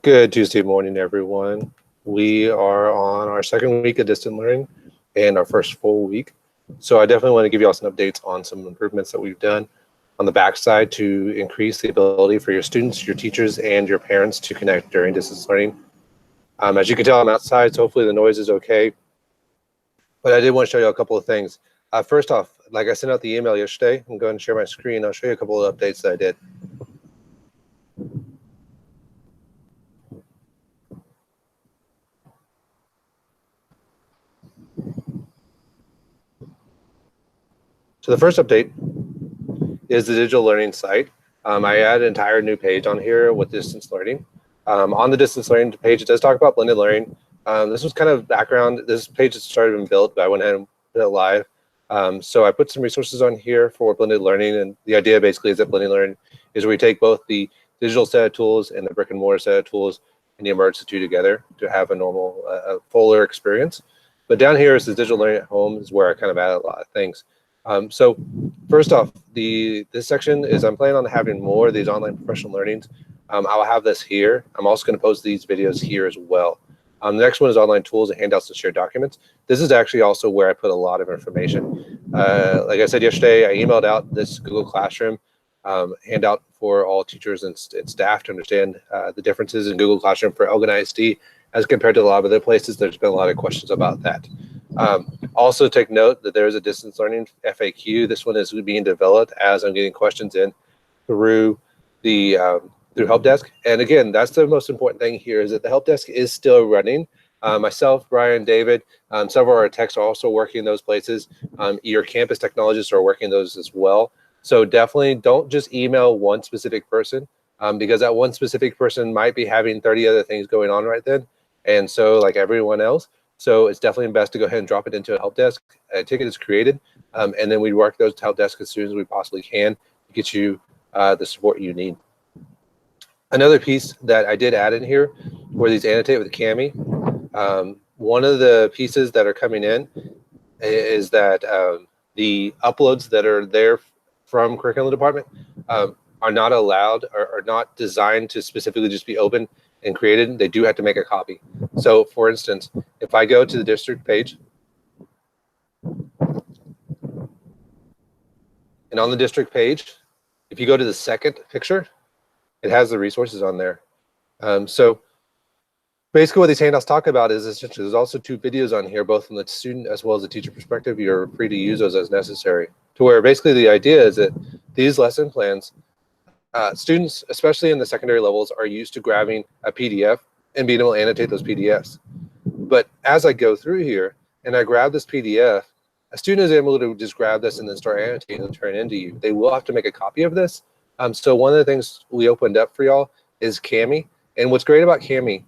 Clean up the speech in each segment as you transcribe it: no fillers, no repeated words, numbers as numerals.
Good Tuesday morning, everyone. We are on our second week of distant learning and our first full week. So I definitely want to give you all some updates on some improvements that we've done on the backside to increase the ability for your students, your teachers, and your parents to connect during distance learning. As you can tell, I'm outside, so hopefully the noise is okay. But I did want to show you a couple of things. First off, like I sent out the email yesterday, I'm going to share my screen. I'll show you a couple of updates that I did. So the first update is the digital learning site. I added an entire new page on here with distance learning. On the distance learning page, it does talk about blended learning. This was kind of background. This page has started being built, but I went ahead and put it live. So I put some resources on here for blended learning, and the idea basically is that blended learning is where we take both the digital set of tools and the brick and mortar set of tools and you merge the two together to have a normal, fuller experience. But down here is the digital learning at home is where I kind of added a lot of things. So first off, this section is I'm planning on having more of these online professional learnings. I'll have this here. I'm also going to post these videos here as well. The next one is online tools and handouts and shared documents. This is actually also where I put a lot of information. Like I said yesterday, I emailed out this Google Classroom handout for all teachers and staff to understand the differences in Google Classroom for Elgin ISD as compared to a lot of other places. There's been a lot of questions about that. Also take note that there is a distance learning FAQ. This one is being developed as I'm getting questions in through the through help desk. And again, that's the most important thing here is that the help desk is still running. Myself, Brian, David, several of our techs are also working in those places. Your campus technologists are working those as well. So definitely don't just email one specific person because that one specific person might be having 30 other things going on right then. And so like everyone else, so it's definitely best to go ahead and drop it into a help desk. A ticket is created, and then we work those help desks as soon as we possibly can to get you the support you need. Another piece that I did add in here were these annotate with Cami. One of the pieces that are coming in is that the uploads that are there from curriculum department are not allowed or are not designed to specifically just be open and created. They do have to make a copy. So for instance, if I go to the district page, and on the district page, if you go to the second picture, it has the resources on there. So basically what these handouts talk about is essentially there's also two videos on here, both from the student as well as the teacher perspective. You're free to use those as necessary. To where basically the idea is that these lesson plans, students, especially in the secondary levels, are used to grabbing a PDF and being able to annotate those PDFs. But as I go through here and I grab this PDF, a student is able to just grab this and then start annotating and turn it into you. They will have to make a copy of this. So one of the things we opened up for y'all is Cami. And what's great about Cami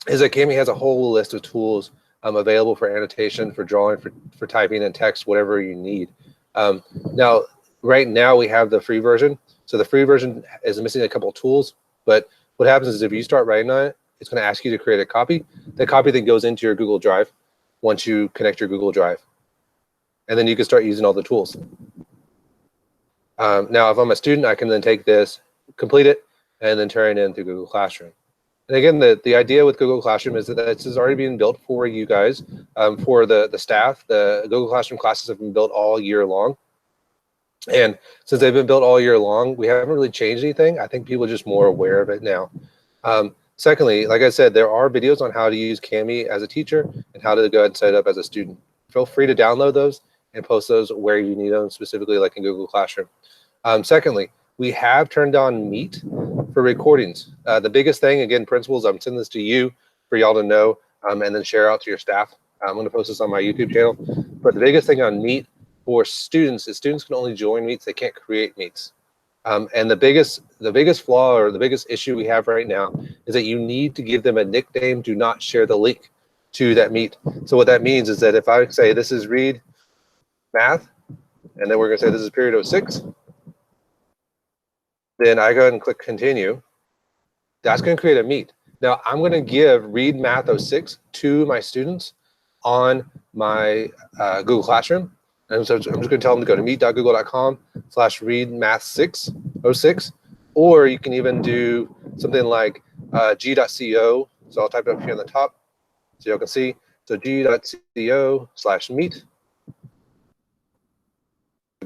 is that Cami has a whole list of tools available for annotation, for drawing, for typing and text, whatever you need. Now, right now we have the free version. So the free version is missing a couple of tools, but what happens is if you start writing on it, it's going to ask you to create a copy. The copy then goes into your Google Drive once you connect your Google Drive. And then you can start using all the tools. Now, if I'm a student, I can then take this, complete it, and then turn it in through Google Classroom. And again, the idea with Google Classroom is that this is already being built for you guys, for the staff. The Google Classroom classes have been built all year long. And since they've been built all year long, we haven't really changed anything. I think people are just more aware of it now. Secondly, like I said, there are videos on how to use Cami as a teacher and how to go ahead and set it up as a student. Feel free to download those and post those where you need them, specifically like in Google Classroom. Secondly, we have turned on Meet for recordings. The biggest thing, again, principals, I'm sending this to you for y'all to know and then share out to your staff. I'm going to post this on my YouTube channel. But the biggest thing on Meet for students is students can only join meets, they can't create meets. And the biggest flaw or the biggest issue we have right now is that you need to give them a nickname. Do not share the link to that meet. So what that means is that if I say this is read math, and then we're going to say this is period 06, then I go ahead and click continue. That's going to create a meet. Now I'm going to give read math 06 to my students on my Google Classroom. And so I'm just going to tell them to go to meet.google.com/readmath606, or you can even do something like g.co. So I'll type it up here on the top so y'all can see. So g.co/meet.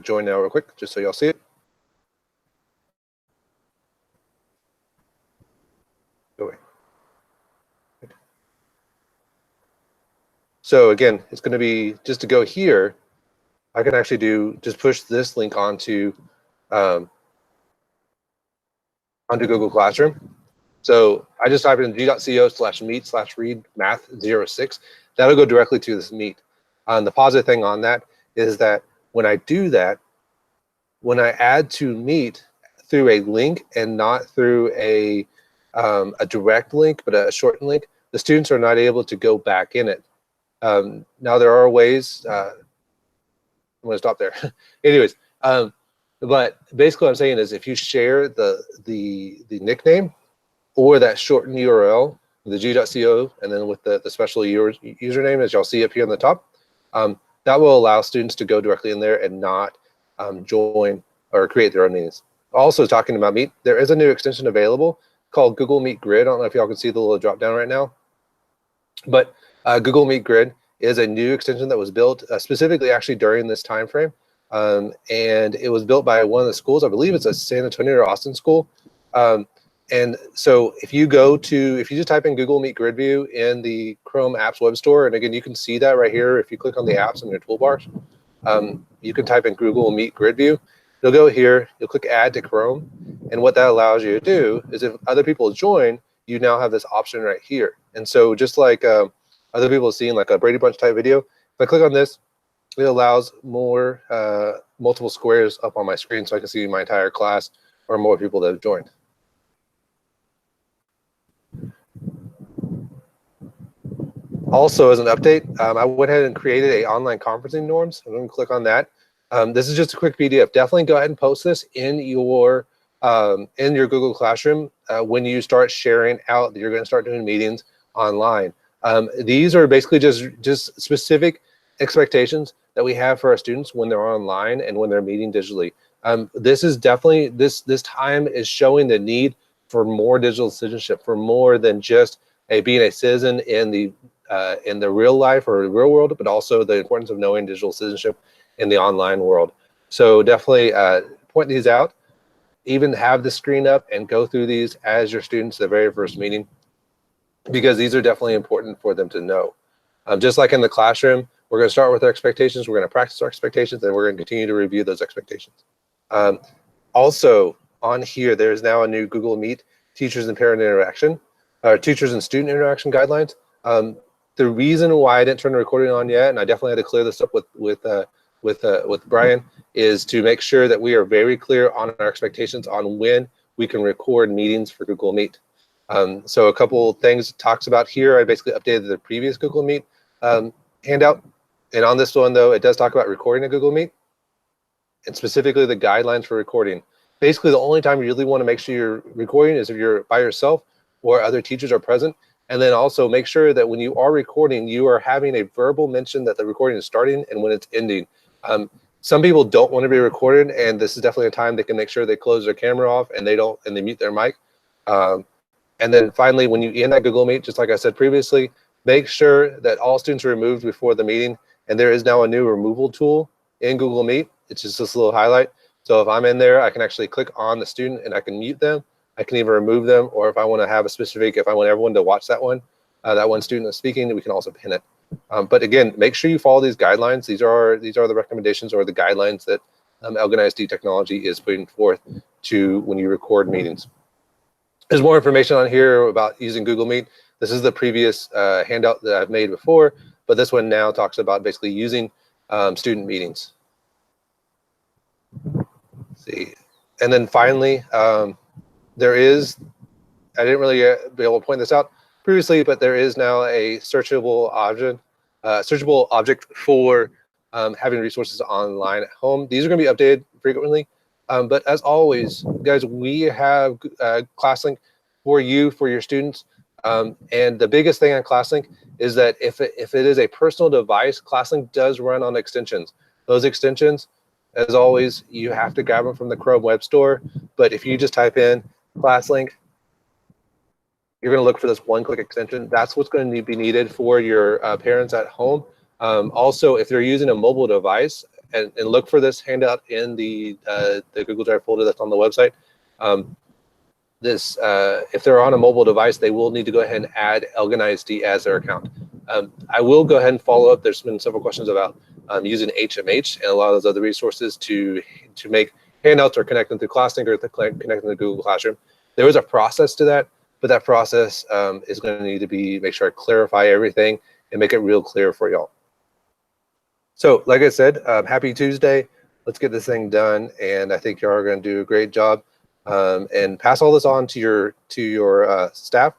Join now real quick, just so y'all see it. Go away. So again, it's going to be just to go here. I can actually just push this link onto Google Classroom. So I just type in g.co/meet/read math06. That'll go directly to this meet. The positive thing on that is that when I do that, when I add to meet through a link and not through a direct link, but a shortened link, the students are not able to go back in it. Now there are ways. I'm going to stop there. Anyways, but basically what I'm saying is if you share the nickname or that shortened URL, the g.co, and then with the special username, as y'all see up here on the top, that will allow students to go directly in there and not join or create their own meetings. Also talking about Meet, there is a new extension available called Google Meet Grid. I don't know if y'all can see the little drop down right now, but Google Meet Grid is a new extension that was built specifically actually during this time frame. And it was built by one of the schools. I believe it's a San Antonio or Austin school. And so if you just type in Google Meet Grid View in the Chrome Apps Web Store, and again, you can see that right here. If you click on the apps in your toolbars, you can type in Google Meet Grid View. You'll go here, you'll click Add to Chrome. And what that allows you to do is if other people join, you now have this option right here. And so just like other people have seen like a Brady Bunch type video, if I click on this, it allows more multiple squares up on my screen so I can see my entire class or more people that have joined. Also, as an update, I went ahead and created a online conferencing norms. I'm going to click on that. This is just a quick PDF. Definitely go ahead and post this in your Google Classroom when you start sharing out that you're going to start doing meetings online. These are basically just specific expectations that we have for our students when they're online and when they're meeting digitally. This is definitely this time is showing the need for more digital citizenship, for more than just being a citizen in the real life or real world, but also the importance of knowing digital citizenship in the online world. So definitely point these out, even have the screen up and go through these as your students the very first meeting, because these are definitely important for them to know. Just like in the classroom, we're going to start with our expectations, we're going to practice our expectations, and we're going to continue to review those expectations. Also on here, there's now a new Google Meet teachers and parent interaction, or teachers and student interaction guidelines. The reason why I didn't turn the recording on yet, and I definitely had to clear this up with Brian, is to make sure that we are very clear on our expectations on when we can record meetings for Google Meet. So a couple things it talks about here. I basically updated the previous Google Meet handout. And on this one, though, it does talk about recording a Google Meet and specifically the guidelines for recording. Basically, the only time you really want to make sure you're recording is if you're by yourself or other teachers are present. And then also make sure that when you are recording, you are having a verbal mention that the recording is starting and when it's ending. Some people don't want to be recorded, and this is definitely a time they can make sure they close their camera off and they mute their mic. And then finally, when you end that Google Meet, just like I said previously, make sure that all students are removed before the meeting. And there is now a new removal tool in Google Meet. It's just this little highlight. So if I'm in there, I can actually click on the student and I can mute them. I can either remove them, or if I want to have a specific, if I want everyone to watch that one student that's speaking, we can also pin it. But again, make sure you follow these guidelines. These are the recommendations or the guidelines that Elgin ISD Technology is putting forth to when you record meetings. There's more information on here about using Google Meet. This is the previous handout that I've made before, but this one now talks about basically using student meetings. Let's see, and then finally, there is, I didn't really be able to point this out previously, but there is now a searchable object for having resources online at home. These are going to be updated frequently. But as always, guys, we have ClassLink for you, for your students. And the biggest thing on ClassLink is that if it is a personal device, ClassLink does run on extensions. Those extensions, as always, you have to grab them from the Chrome Web Store. But if you just type in ClassLink You're going to look for this one-click extension. That's what's going to be needed for your parents at home. Also, if they're using a mobile device, and look for this handout in the Google Drive folder that's on the website. If they're on a mobile device, they will need to go ahead and add Elgin ISD as their account. I will go ahead and follow up. There's been several questions about using HMH and a lot of those other resources to make handouts or connect them through ClassLink or connect them to Google Classroom. There is a process to that, but that process is going to need to be, make sure I clarify everything and make it real clear for y'all. So like I said, happy Tuesday. Let's get this thing done. And I think y'all are going to do a great job. And pass all this on to your staff,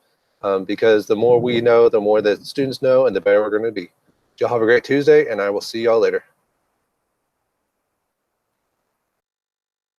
because the more we know, the more the students know, and the better we're going to be. Y'all have a great Tuesday, and I will see y'all later.